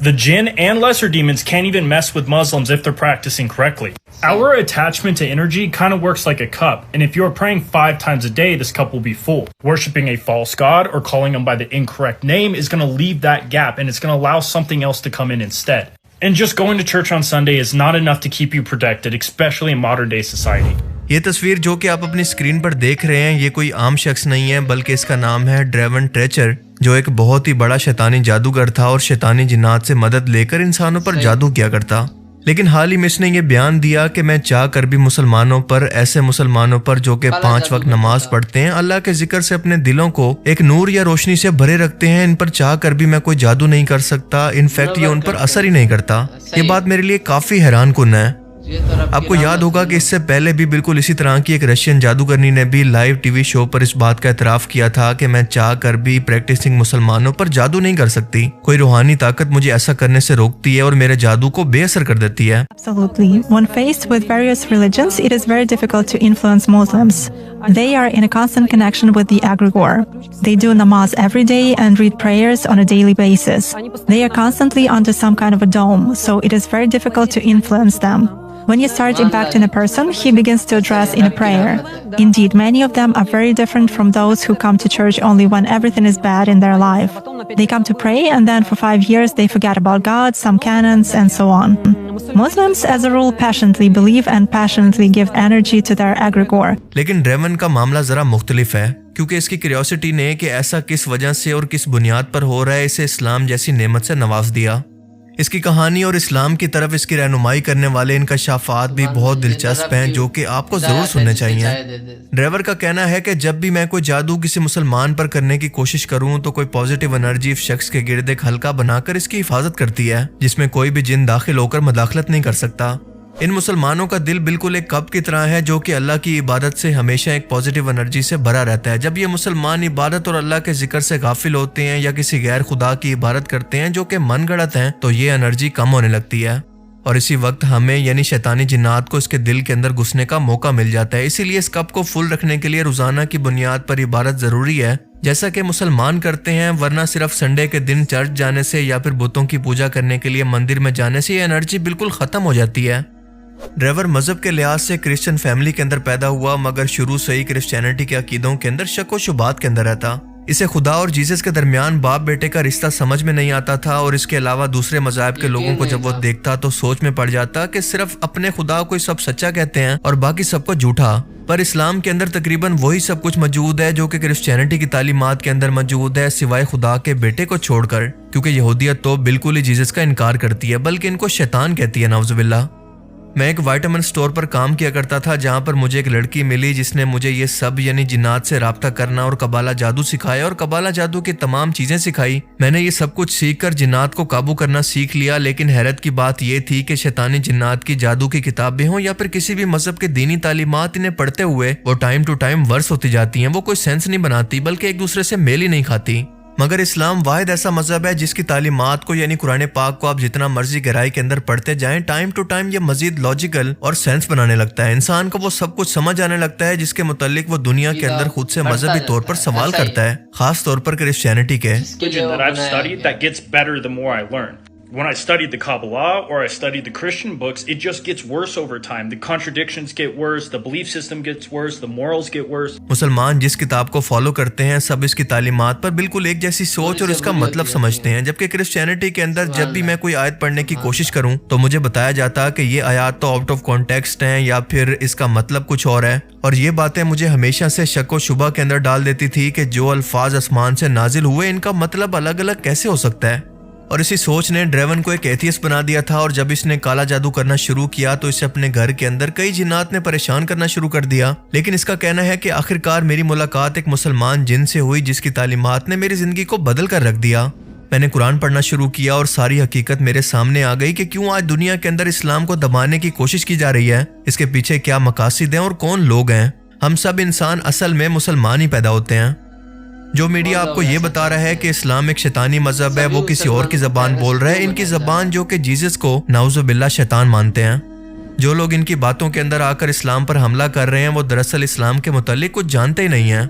The jinn and lesser demons can't even mess with Muslims if they're practicing correctly. Our attachment to energy kind of works like a cup, and if you're praying 5 times a day, this cup will be full. Worshipping a false god or calling them by the incorrect name is going to leave that gap, and it's going to allow something else to come in instead. And just going to church on Sunday is not enough to keep you protected, especially in modern day society. یہ تصویر جو کہ آپ اپنی screen پر دیکھ رہے ہیں یہ کوئی عام شخص نہیں ہے بلکہ اس کا نام ہے ڈریون ٹریچر، جو ایک بہت ہی بڑا شیطانی جادوگر تھا اور شیطانی جنات سے مدد لے کر انسانوں پر جادو کیا کرتا. لیکن حال ہی میں اس نے یہ بیان دیا کہ میں چاہ کر بھی مسلمانوں پر، ایسے مسلمانوں پر جو کہ 5 وقت نماز پڑھتے ہیں، اللہ کے ذکر سے اپنے دلوں کو ایک نور یا روشنی سے بھرے رکھتے ہیں، ان پر چاہ کر بھی میں کوئی جادو نہیں کر سکتا. انفیکٹ یہ ان پر اثر ہی نہیں کرتا. یہ بات میرے لیے کافی حیران کن ہے. آپ کو یاد ہوگا کہ اس سے پہلے بھی بالکل اسی طرح کی ایک رشین جادوگرنی نے بھی لائیو ٹی وی شو پر اس بات کا اعتراف کیا تھا کہ میں چاہ کر بھی پریکٹسنگ مسلمانوں پر جادو نہیں کر سکتی. کوئی روحانی طاقت مجھے ایسا کرنے سے روکتی ہے اور میرے جادو کو بے اثر کر دیتی ہے. Absolutely. When faced with various religions, it is very difficult to influence Muslims. They are in a constant connection with the egregore. They do namaz every day and read prayers on a daily basis. They are constantly under some kind of a dome, so it is very difficult to influence them. When you start impacting a person, he begins to address in a prayer. Indeed, many of them are very different from those who come to church only when everything is bad in their life. They come to pray and then for 5 years they forget about God, some canons and so on. Muslims as a rule passionately believe and passionately give energy to their egregore. لیکن driven کا معاملہ ذرا مختلف ہے کیونکہ اس کی curiosity نے کہ ایسا کس وجہ سے اور کس بنیاد پر ہو رہا ہے اسے اسلام جیسی نعمت سے نواز دیا. اس کی کہانی اور اسلام کی طرف اس کی رہنمائی کرنے والے انکشافات بھی بہت دلچسپ ہیں جو کہ آپ کو ضرور سننے چاہیے. ڈرائیور کا کہنا ہے کہ جب بھی میں کوئی جادو کسی مسلمان پر کرنے کی کوشش کروں تو کوئی پازیٹیو انرجی اس شخص کے گرد ایک حلقہ بنا کر اس کی حفاظت کرتی ہے جس میں کوئی بھی جن داخل ہو کر مداخلت نہیں کر سکتا. ان مسلمانوں کا دل بالکل ایک کپ کی طرح ہے جو کہ اللہ کی عبادت سے ہمیشہ ایک پازیٹیو انرجی سے بھرا رہتا ہے. جب یہ مسلمان عبادت اور اللہ کے ذکر سے غافل ہوتے ہیں یا کسی غیر خدا کی عبادت کرتے ہیں جو کہ من گھڑت ہیں تو یہ انرجی کم ہونے لگتی ہے اور اسی وقت ہمیں یعنی شیطانی جنات کو اس کے دل کے اندر گھسنے کا موقع مل جاتا ہے. اسی لیے اس کپ کو فل رکھنے کے لیے روزانہ کی بنیاد پر عبادت ضروری ہے جیسا کہ مسلمان کرتے ہیں، ورنہ صرف سنڈے کے دن چرچ جانے سے یا پھر بتوں کی پوجا کرنے کے لیے مندر میں جانے سے یہ انرجی بالکل ختم ہو جاتی ہے. ڈرائیور مذہب کے لحاظ سے کرسچن فیملی کے اندر پیدا ہوا مگر شروع سے ہی کرسچینٹی کے عقیدوں کے اندر شک و شبہات کے اندر رہتا. اسے خدا اور جیزس کے درمیان باپ بیٹے کا رشتہ سمجھ میں نہیں آتا تھا اور اس کے علاوہ دوسرے مذاہب کے لوگوں کو جب وہ دیکھتا تو سوچ میں پڑ جاتا کہ صرف اپنے خدا کو سب سچا کہتے ہیں اور باقی سب کو جھوٹا. پر اسلام کے اندر تقریباً وہی سب کچھ موجود ہے جو کہ کرسچینٹی کی تعلیمات کے اندر موجود ہے سوائے خدا کے بیٹے کو چھوڑ کر، کیونکہ یہودیت تو بالکل ہی جیزس کا انکار کرتی ہے بلکہ ان کو شیطان کہتی ہے، نعوذ باللہ. میں ایک وائٹامن سٹور پر کام کیا کرتا تھا جہاں پر مجھے ایک لڑکی ملی جس نے مجھے یہ سب یعنی جنات سے رابطہ کرنا اور قبالہ جادو سکھایا اور قبالہ جادو کی تمام چیزیں سکھائی. میں نے یہ سب کچھ سیکھ کر جنات کو قابو کرنا سیکھ لیا، لیکن حیرت کی بات یہ تھی کہ شیطانی جنات کی جادو کی کتابیں ہوں یا پھر کسی بھی مذہب کے دینی تعلیمات انہیں پڑھتے ہوئے وہ ٹائم ٹو ٹائم ورس ہوتی جاتی ہیں. وہ کوئی سینس نہیں بناتی بلکہ ایک دوسرے سے میل ہی نہیں کھاتی. مگر اسلام واحد ایسا مذہب ہے جس کی تعلیمات کو یعنی قرآن پاک کو آپ جتنا مرضی گہرائی کے اندر پڑھتے جائیں ٹائم ٹو ٹائم یہ مزید لاجیکل اور سینس بنانے لگتا ہے. انسان کو وہ سب کچھ سمجھ آنے لگتا ہے جس کے متعلق وہ دنیا کے اندر خود سے مذہبی طور پر سوال کرتا ہے، خاص طور پر کرسچینٹی کے. When I studied the Kabbalah or I studied the Christian books, it just gets worse over time. The contradictions get worse, the belief system gets worse, the morals get worse. مسلمان جس کتاب کو follow کرتے ہیں سب اس کی تعلیمات پر بالکل ایک جیسی سوچ اور اس کا مطلب سمجھتے ہیں، جبکہ کرسچینٹی کے اندر جب بھی میں کوئی آیت پڑھنے کی کوشش کروں تو مجھے بتایا جاتا کہ یہ آیات تو آؤٹ آف کانٹیکسٹ ہیں یا پھر اس کا مطلب کچھ اور ہے. اور یہ باتیں مجھے ہمیشہ سے شک و شبہ کے اندر ڈال دیتی تھی کہ جو الفاظ آسمان سے نازل ہوئے ان کا مطلب الگ الگ کیسے ہو سکتا ہے. اور اسی سوچ نے ڈریون کو ایک ایتھیسٹ بنا دیا تھا اور جب اس نے کالا جادو کرنا شروع کیا تو اسے اپنے گھر کے اندر کئی جنات نے پریشان کرنا شروع کر دیا. لیکن اس کا کہنا ہے کہ آخرکار میری ملاقات ایک مسلمان جن سے ہوئی جس کی تعلیمات نے میری زندگی کو بدل کر رکھ دیا. میں نے قرآن پڑھنا شروع کیا اور ساری حقیقت میرے سامنے آ گئی کہ کیوں آج دنیا کے اندر اسلام کو دبانے کی کوشش کی جا رہی ہے، اس کے پیچھے کیا مقاصد ہیں اور کون لوگ ہیں. ہم سب انسان اصل میں مسلمان ہی پیدا ہوتے ہیں. جو میڈیا آپ کو یہ بتا رہا ہے کہ اسلام ایک شیطانی مذہب ہے وہ کسی اور کی زبان بول رہا ہے، ان کی زبان جو کہ جیزس کو نعوذ باللہ شیطان مانتے ہیں. جو لوگ ان کی باتوں کے اندر آ کر اسلام پر حملہ کر رہے ہیں وہ دراصل اسلام کے متعلق کچھ جانتے ہی نہیں ہیں.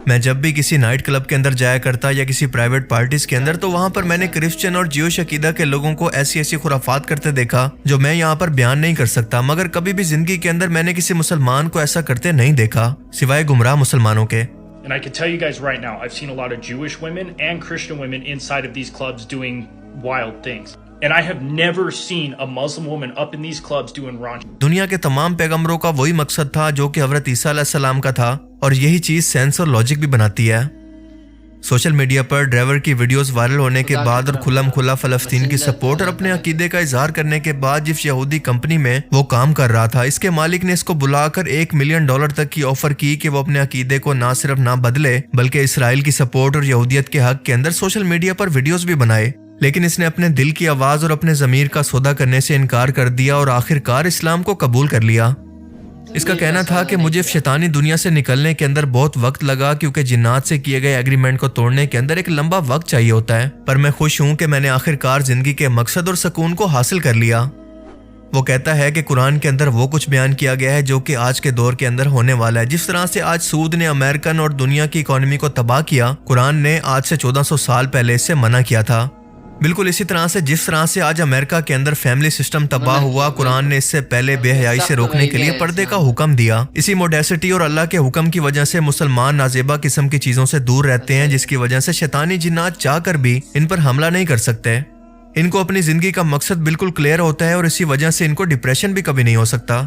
میں جب بھی کسی نائٹ کلب کے اندر جایا کرتا یا کسی پرائیویٹ پارٹیز کے اندر تو وہاں پر میں نے کرسچن اور جیوش عقیدہ کے لوگوں کو ایسی خرافات کرتے دیکھا جو میں یہاں پر بیان نہیں کر سکتا، مگر کبھی بھی زندگی کے اندر میں نے کسی مسلمان کو ایسا کرتے نہیں دیکھا سوائے گمراہ مسلمانوں کے۔ And I can tell you guys right now, I've seen a lot of Jewish women and Christian women inside of these clubs doing wild things. And I have never seen a Muslim woman up in these clubs doing raunchy. دنیا کے تمام پیغمبروں کا وہی مقصد تھا جو کہ حضرت عیسیٰ علیہ السلام کا تھا، اور یہی چیز سینس اور لاجک بھی بناتی ہے۔ سوشل میڈیا پر ڈرائیور کی ویڈیوز وائرل ہونے کے بعد اور کھلم کھلا فلسطین کی سپورٹ اور اپنے عقیدے کا اظہار کرنے کے بعد جس یہودی کمپنی میں وہ کام کر رہا تھا، اس کے مالک نے اس کو بلا کر $1 ملین تک کی آفر کی کہ وہ اپنے عقیدے کو نہ صرف نہ بدلے بلکہ اسرائیل کی سپورٹ اور یہودیت کے حق کے اندر سوشل میڈیا پر ویڈیوز بھی بنائے، لیکن اس نے اپنے دل کی آواز اور اپنے ضمیر کا سودا کرنے سے انکار کر دیا اور آخر کار اسلام کو قبول کر لیا۔ اس کا کہنا تھا کہ مجھے شیطانی دنیا سے نکلنے کے اندر بہت وقت لگا کیونکہ جنات سے کیے گئے ایگریمنٹ کو توڑنے کے اندر ایک لمبا وقت چاہیے ہوتا ہے، پر میں خوش ہوں کہ میں نے آخر کار زندگی کے مقصد اور سکون کو حاصل کر لیا۔ وہ کہتا ہے کہ قرآن کے اندر وہ کچھ بیان کیا گیا ہے جو کہ آج کے دور کے اندر ہونے والا ہے۔ جس طرح سے آج سود نے امریکن اور دنیا کی اکانومی کو تباہ کیا، قرآن نے آج سے 1400 سال پہلے اس سے منع کیا تھا۔ بالکل اسی طرح سے جس طرح سے آج امریکہ کے اندر فیملی سسٹم تباہ ہوا، قرآن نے اس سے پہلے بے حیائی سے روکنے کے لیے پردے کا حکم دیا۔ اسی موڈیسٹی اور اللہ کے حکم کی وجہ سے مسلمان نازیبا قسم کی چیزوں سے دور رہتے ہیں، جس کی وجہ سے شیطانی جنات چاہ کر بھی ان پر حملہ نہیں کر سکتے۔ ان کو اپنی زندگی کا مقصد بالکل کلیئر ہوتا ہے اور اسی وجہ سے ان کو ڈپریشن بھی کبھی نہیں ہو سکتا۔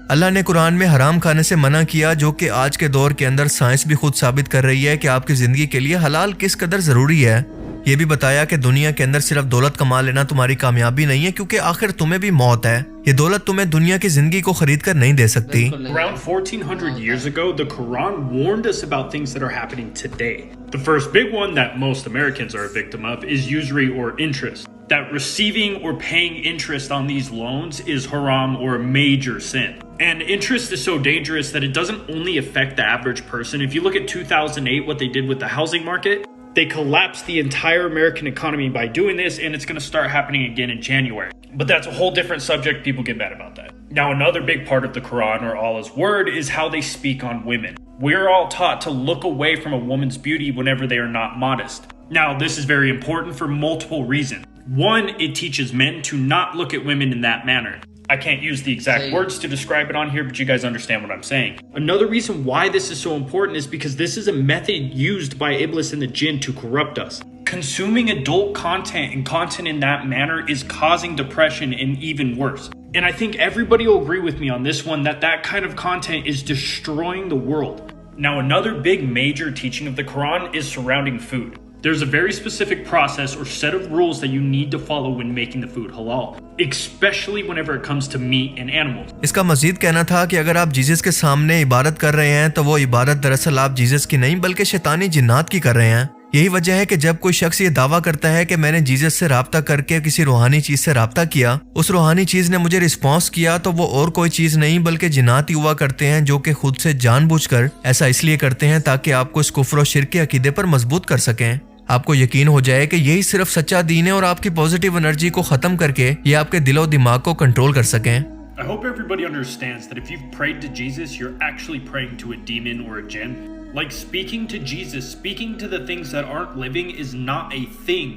اللہ نے قرآن میں حرام کھانے سے منع کیا، جو کہ آج کے دور کے اندر سائنس بھی خود ثابت کر رہی ہے کہ آپ کی زندگی کے لیے حلال کس قدر ضروری ہے۔ یہ بھی بتایا کہ دنیا کے اندر صرف دولت کما لینا تمہاری کامیابی نہیں ہے، کیونکہ آخر تمہیں بھی موت ہے۔ یہ دولت تمہیں دنیا کی زندگی کو خرید کر نہیں دے سکتی۔ Around 1400 years ago, the Quran warned us about things that are happening today. The first big one that most Americans are a victim of is usury or interest. That receiving or paying interest on these loans is haram or a major sin. And interest is so dangerous that it doesn't only affect the average person. If you look at 2008, what they did with the housing market, they collapsed the entire American economy by doing this, and it's going to start happening again in January. But that's a whole different subject. People get mad about that. Now, another big part of the Quran or Allah's word is how they speak on women. We're all taught to look away from a woman's beauty whenever they are not modest. Now, this is very important for multiple reasons. One, it teaches men to not look at women in that manner. I can't use the exact words to describe it on here, but you guys understand what I'm saying. Another reason why this is so important is because this is a method used by Iblis and the jinn to corrupt us. Consuming adult content and content in that manner is causing depression and even worse. And I think everybody will agree with me on this one, that kind of content is destroying the world. Now, another big major teaching of the Quran is surrounding food. There's a very specific process or set of rules that you need to follow when making the food halal, especially whenever it comes to meat and animals. اس کا مزید کہنا تھا کہ اگر آپ Jesus کے سامنے عبادت کر رہے ہیں تو وہ عبادت دراصل آپ جیزس کی نہیں بلکہ شیطانی جنات کی کر رہے ہیں۔ یہی وجہ ہے کہ جب کوئی شخص یہ دعویٰ کرتا ہے کہ میں نے جیزس سے رابطہ کر کے کسی روحانی چیز سے رابطہ کیا، اس روحانی چیز نے مجھے رسپانس کیا، تو وہ اور کوئی چیز نہیں بلکہ جنات ہی ہوا کرتے ہیں، جو کہ خود سے جان بوجھ کر ایسا اس لیے کرتے ہیں تاکہ آپ کو اس کفر و شرک کے عقیدے پر مضبوط کر سکیں۔ آپ کو یقین ہو جائے کہ یہی صرف سچا دین ہے اور آپ کی پازیٹیو انرجی کو ختم کر کے یہ آپ کے دل و دماغ کو کنٹرول کر سکیں۔ I hope everybody understands that if you've prayed to Jesus, you're actually praying to a demon or a jinn. Like speaking to Jesus, speaking to the things that aren't living is not a thing.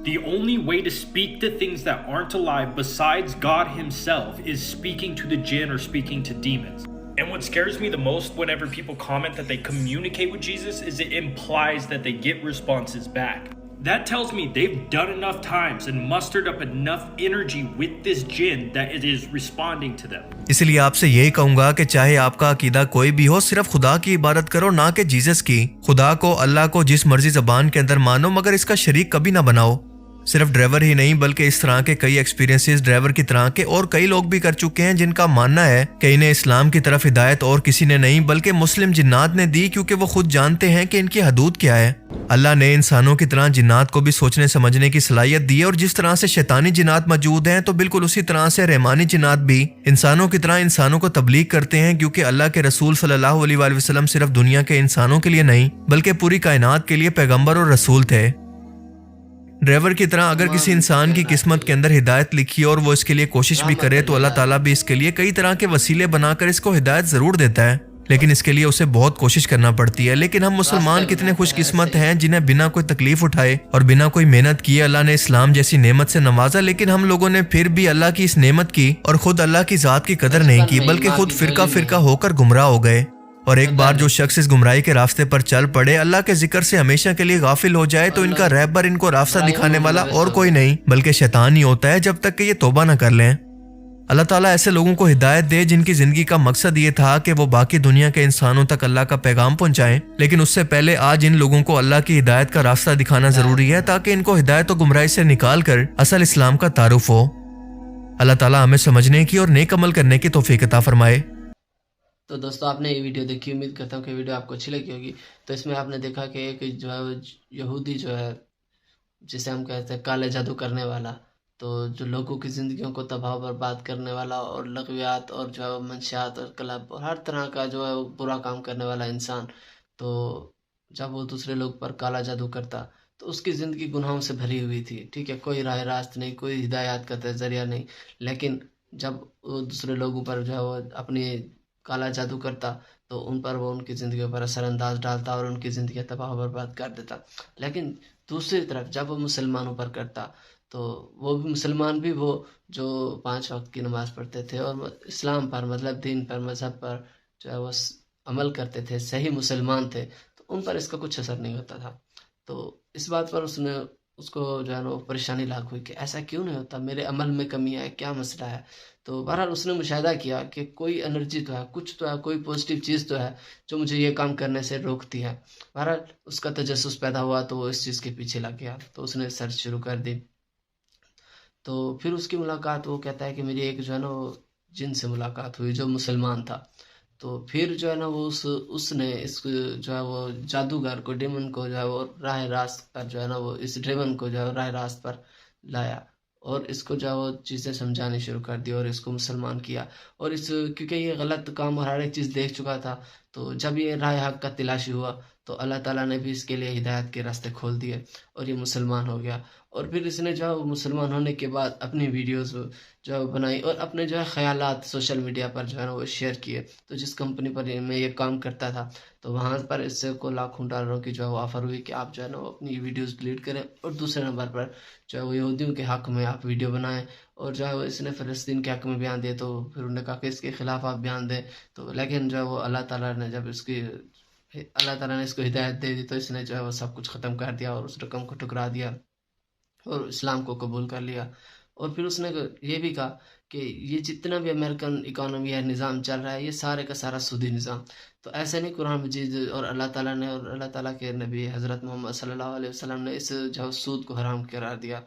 The only way to speak to things that aren't alive besides God himself is speaking to the jinn or speaking to demons. And what scares me the most whenever people comment that they communicate with Jesus is it implies that they get responses back. That tells me they've done enough times and mustered up enough energy with this jinn that it is responding to them. اس لیے آپ سے یہی کہوں گا کہ چاہے آپ کا عقیدہ کوئی بھی ہو، صرف خدا کی عبادت کرو، نہ کہ جیزس کی۔ خدا کو، اللہ کو جس مرضی زبان کے اندر مانو، مگر اس کا شریک کبھی نہ بناؤ۔ صرف ڈرائیور ہی نہیں بلکہ اس طرح کے کئی ایکسپیرینسز ڈرائیور کی طرح کے اور کئی لوگ بھی کر چکے ہیں، جن کا ماننا ہے کہ انہیں اسلام کی طرف ہدایت اور کسی نے نہیں بلکہ مسلم جنات نے دی، کیونکہ وہ خود جانتے ہیں کہ ان کی حدود کیا ہے۔ اللہ نے انسانوں کی طرح جنات کو بھی سوچنے سمجھنے کی صلاحیت دی ہے، اور جس طرح سے شیطانی جنات موجود ہیں تو بالکل اسی طرح سے رحمانی جنات بھی انسانوں کی طرح انسانوں کو تبلیغ کرتے ہیں، کیونکہ اللہ کے رسول صلی اللہ علیہ وآلہ وسلم صرف دنیا کے انسانوں کے لیے نہیں بلکہ پوری کائنات کے لیے پیغمبر اور رسول تھے۔ ڈرائیور کی طرح اگر کسی انسان کی قسمت کے اندر ہدایت لکھی اور وہ اس کے لیے کوشش بھی کرے تو اللہ تعالیٰ بھی اس کے لیے کئی طرح کے وسیلے بنا کر اس کو ہدایت ضرور دیتا ہے۔ لیکن اس کے لیے اسے بہت کوشش کرنا پڑتی ہے. لیکن ہم مسلمان کتنے خوش قسمت ہیں جنہیں بنا کوئی تکلیف اٹھائے اور بنا کوئی محنت کیے اللہ نے اسلام جیسی نعمت سے نوازا. لیکن ہم لوگوں نے پھر بھی اللہ کی اس نعمت کی اور خود اللہ کی ذات کی قدر نہیں کی، بلکہ خود فرقہ فرقہ ہو کر گمراہ ہو گئے. اور ایک بار جو شخص اس گمراہی کے راستے پر چل پڑے، اللہ کے ذکر سے ہمیشہ کے لیے غافل ہو جائے، تو ان کا رہبر، ان کو راستہ دکھانے والا اور کوئی نہیں بلکہ شیطان ہی ہوتا ہے، جب تک کہ یہ توبہ نہ کر لیں. اللہ تعالیٰ ایسے لوگوں کو ہدایت دے جن کی زندگی کا مقصد یہ تھا کہ وہ باقی دنیا کے انسانوں تک اللہ کا پیغام پہنچائیں. لیکن اس سے پہلے آج ان لوگوں کو اللہ کی ہدایت کا راستہ دکھانا ضروری ہے تاکہ ان کو ہدایت و گمراہی سے نکال کر اصل اسلام کا تعارف ہو. اللہ تعالیٰ ہمیں سمجھنے کی اور نیک عمل کرنے کی توفیق عطا فرمائے. تو دوستو آپ نے یہ ویڈیو دیکھی، امید کرتا ہوں کہ ویڈیو آپ کو اچھی لگی ہوگی. تو اس میں آپ نے دیکھا کہ ایک جو ہے یہودی جو ہے، جسے ہم کہتے ہیں کالے جادو کرنے والا، تو جو لوگوں کی زندگیوں کو تباہ و برباد کرنے والا اور لغویات اور جو ہے منشیات اور کلب اور ہر طرح کا جو ہے برا کام کرنے والا انسان، تو جب وہ دوسرے لوگ پر کالا جادو کرتا تو اس کی زندگی گناہوں سے بھری ہوئی تھی. ٹھیک ہے، کوئی راہ راست نہیں، کوئی ہدایات کا ذریعہ نہیں. لیکن جب وہ دوسرے لوگوں پر جو ہے وہ اپنی کالا جادو کرتا تو ان پر وہ ان کی زندگیوں پر اثر انداز ڈالتا اور ان کی زندگی تباہ و برباد کر دیتا. لیکن دوسری طرف جب وہ مسلمانوں پر کرتا تو وہ بھی مسلمان بھی، وہ جو 5 وقت کی نماز پڑھتے تھے اور اسلام پر، مطلب دین پر، مذہب پر جو ہے وہ عمل کرتے تھے، صحیح مسلمان تھے، تو ان پر اس کا کچھ اثر نہیں ہوتا تھا. تو اس بات پر اس کو جو ہے نا پریشانی لاحق ہوئی کہ ایسا کیوں نہیں ہوتا، میرے عمل میں کمی ہے، کیا مسئلہ ہے. تو بہرحال اس نے مشاہدہ کیا کہ کوئی انرجی تو ہے، کچھ تو ہے، کوئی پازیٹیو چیز تو ہے جو مجھے یہ کام کرنے سے روکتی ہے. بہرحال اس کا تجسس پیدا ہوا تو وہ اس چیز کے پیچھے لگ گیا. تو اس نے سرچ شروع کر دی. تو پھر اس کی ملاقات، وہ کہتا ہے کہ میری ایک جو ہے نا وہ جن سے ملاقات ہوئی جو مسلمان تھا. تو پھر جو ہے نا وہ اس نے اس جو ہے وہ جادوگر کو، ڈیمن کو جو ہے وہ راہ راست پر جو ہے نا وہ اس ڈیمن کو جو ہے راہ راست پر لایا اور اس کو جو ہے وہ چیزیں سمجھانی شروع کر دی اور اس کو مسلمان کیا. اور کیونکہ یہ غلط کام اور ہر ایک چیز دیکھ چکا تھا، تو جب یہ راہ حق کا تلاشی ہوا تو اللہ تعالیٰ نے بھی اس کے لیے ہدایت کے راستے کھول دیے اور یہ مسلمان ہو گیا. اور پھر اس نے جو ہے مسلمان ہونے کے بعد اپنی ویڈیوز جو ہے بنائی اور اپنے جو ہے خیالات سوشل میڈیا پر جو ہے نا وہ شیئر کیے. تو جس کمپنی پر میں یہ کام کرتا تھا تو وہاں پر اس سے کو لاکھوں ڈالروں کی جو ہے وہ آفر ہوئی کہ آپ جو ہے نا وہ اپنی ویڈیوز ڈیلیٹ کریں اور دوسرے نمبر پر جو ہے وہ یہودیوں کے حق میں آپ ویڈیو بنائیں. اور جو ہے وہ اس نے فلسطین کے حق میں بیان دیے، تو پھر انہوں نے کہا کہ اس کے خلاف آپ بیان دیں. تو لیکن جو ہے وہ اللہ تعالیٰ نے اس کو ہدایت دے دی تو اس نے جو ہے وہ سب کچھ ختم کر دیا اور اس رقم کو ٹکرا دیا اور اسلام کو قبول کر لیا. اور پھر اس نے یہ بھی کہا کہ یہ جتنا بھی امریکن اکانومی ہے، نظام چل رہا ہے، یہ سارے کا سارا سودی نظام. تو ایسے نہیں، قرآن مجید اور اللہ تعالیٰ نے اور اللہ تعالیٰ کے نبی حضرت محمد صلی اللہ علیہ وسلم نے اس جو ہے سود کو حرام قرار دیا.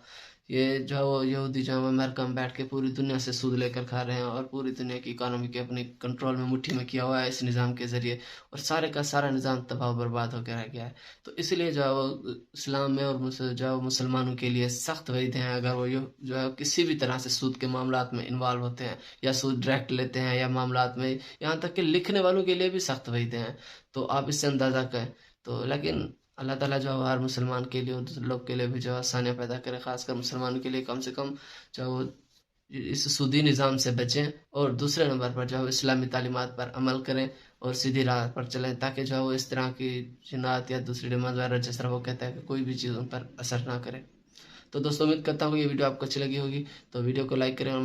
یہ جو ہے وہ یہودی جو ہے وہ امریکہ میں بیٹھ کے پوری دنیا سے سود لے کر کھا رہے ہیں اور پوری دنیا کی اکانومی کے اپنے کنٹرول میں، مٹھی میں کیا ہوا ہے اس نظام کے ذریعے، اور سارے کا سارا نظام تباہ و برباد ہو کے رہ گیا ہے. تو اس لیے جو ہے وہ اسلام میں اور جو ہے وہ مسلمانوں کے لیے سخت وعید ہیں اگر وہ جو ہے کسی بھی طرح سے سود کے معاملات میں انوالو ہوتے ہیں یا سود ڈائریکٹ لیتے ہیں یا معاملات میں، یہاں تک کہ لکھنے والوں کے لیے بھی سخت وعیدیں ہیں. تو آپ اس سے اندازہ کریں. تو لیکن اللہ تعالیٰ جو ہے ہر مسلمان کے لیے اور دوسرے لوگ کے لیے بھی جو ہے آسانیاں پیدا کرے، خاص کر مسلمانوں کے لیے کم سے کم جو ہے وہ اس سودی نظام سے بچیں اور دوسرے نمبر پر جو ہے اسلامی تعلیمات پر عمل کریں اور سیدھی راہ پر چلیں، تاکہ جو ہے وہ اس طرح کی جنات یا دوسری ڈیمانڈ وغیرہ جس طرح وہ کہتا ہے کہ کوئی بھی چیز ان پر اثر نہ کرے. تو دوستوں امید کرتا ہوں کہ یہ ویڈیو آپ کو اچھی لگی ہوگی. تو ویڈیو کو لائک کریں اور